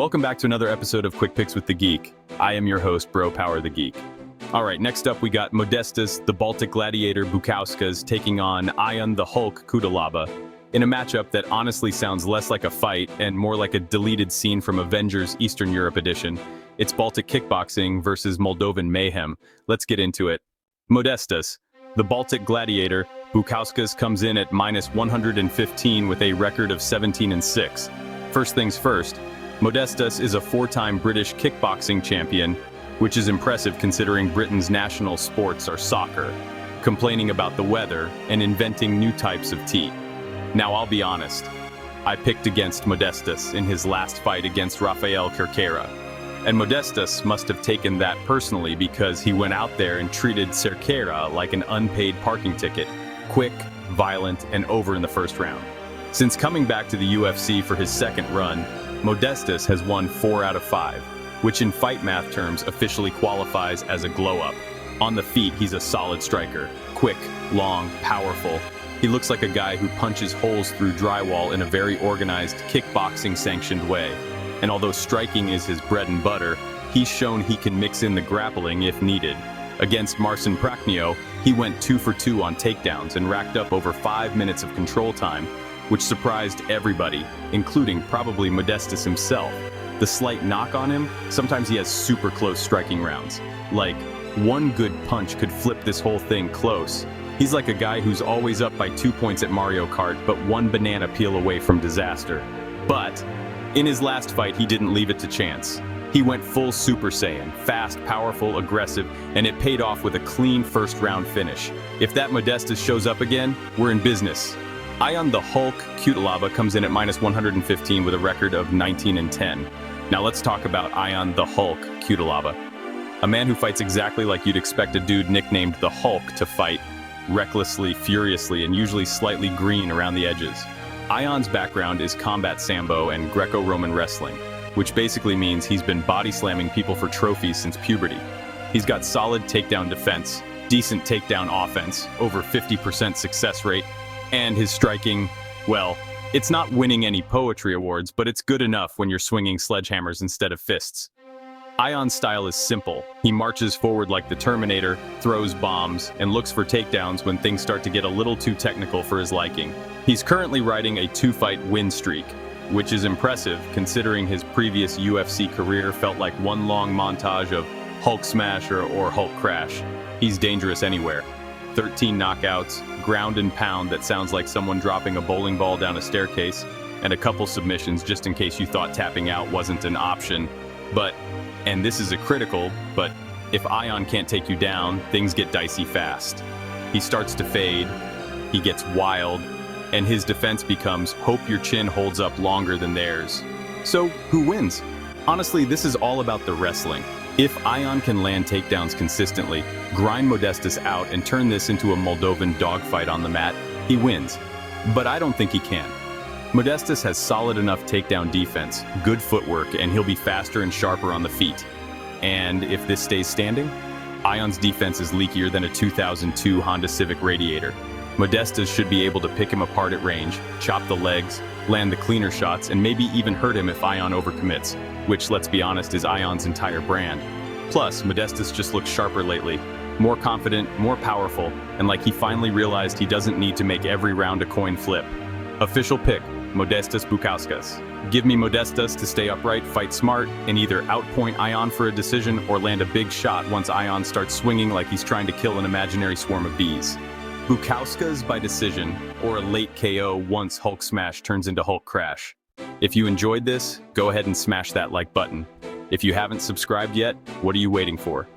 Welcome back to another episode of Quick Picks with the Geek. I am your host, Bro Power the Geek. All right, next up we got Modestas, the Baltic Gladiator Bukauskas, taking on Ion the Hulk Cutelaba, in a matchup that honestly sounds less like a fight and more like a deleted scene from Avengers Eastern Europe edition. It's Baltic kickboxing versus Moldovan mayhem. Let's get into it. Modestas, the Baltic Gladiator, Bukauskas comes in at minus 115 with a record of 17-6. First things first, Modestas is a four-time British kickboxing champion, which is impressive considering Britain's national sports are soccer, complaining about the weather, and inventing new types of tea. Now I'll be honest, I picked against Modestas in his last fight against Rafael Cerqueira, and Modestas must have taken that personally because he went out there and treated Cerqueira like an unpaid parking ticket, quick, violent, and over in the first round. Since coming back to the UFC for his second run, Modestas has won 4 out of 5, which in fight math terms officially qualifies as a glow-up. On the feet, he's a solid striker. Quick, long, powerful. He looks like a guy who punches holes through drywall in a very organized, kickboxing-sanctioned way. And although striking is his bread and butter, he's shown he can mix in the grappling if needed. Against Marcin Prachnio, he went 2 for 2 on takedowns and racked up over 5 minutes of control time, which surprised everybody, including probably Modestas himself. The slight knock on him, sometimes he has super close striking rounds. Like, one good punch could flip this whole thing close. He's like a guy who's always up by 2 points at Mario Kart, but one banana peel away from disaster. But in his last fight, he didn't leave it to chance. He went full Super Saiyan, fast, powerful, aggressive, and it paid off with a clean first-round finish. If that Modestas shows up again, we're in business. Ion the Hulk Cutelaba comes in at minus 115 with a record of 19-10. Now let's talk about Ion the Hulk Cutelaba. A man who fights exactly like you'd expect a dude nicknamed the Hulk to fight, recklessly, furiously, and usually slightly green around the edges. Ion's background is combat sambo and Greco-Roman wrestling, which basically means he's been body slamming people for trophies since puberty. He's got solid takedown defense, decent takedown offense, over 50% success rate, and his striking, well, it's not winning any poetry awards, but it's good enough when you're swinging sledgehammers instead of fists. Ion's style is simple. He marches forward like the Terminator, throws bombs, and looks for takedowns when things start to get a little too technical for his liking. He's currently riding a 2-fight win streak, which is impressive considering his previous UFC career felt like one long montage of Hulk smash or Hulk crash. He's dangerous anywhere. 13 knockouts, ground and pound that sounds like someone dropping a bowling ball down a staircase, and a couple submissions just in case you thought tapping out wasn't an option. But, and this is a critical, but if Ion can't take you down, things get dicey fast. He starts to fade, he gets wild, and his defense becomes hope your chin holds up longer than theirs. So, who wins? Honestly, this is all about the wrestling. If Ion can land takedowns consistently, grind Modestas out, and turn this into a Moldovan dogfight on the mat, he wins. But I don't think he can. Modestas has solid enough takedown defense, good footwork, and he'll be faster and sharper on the feet. And if this stays standing, Ion's defense is leakier than a 2002 Honda Civic Radiator. Modestas should be able to pick him apart at range, chop the legs, land the cleaner shots, and maybe even hurt him if Ion overcommits, which, let's be honest, is Ion's entire brand. Plus, Modestas just looks sharper lately, more confident, more powerful, and like he finally realized he doesn't need to make every round a coin flip. Official pick, Modestas Bukauskas. Give me Modestas to stay upright, fight smart, and either outpoint Ion for a decision or land a big shot once Ion starts swinging like he's trying to kill an imaginary swarm of bees. Bukauskas by decision, or a late KO once Hulk smash turns into Hulk crash. If you enjoyed this, go ahead and smash that like button. If you haven't subscribed yet, what are you waiting for?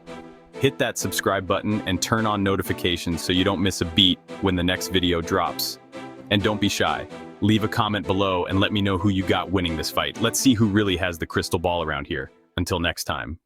Hit that subscribe button and turn on notifications so you don't miss a beat when the next video drops. And don't be shy. Leave a comment below and let me know who you got winning this fight. Let's see who really has the crystal ball around here. Until next time.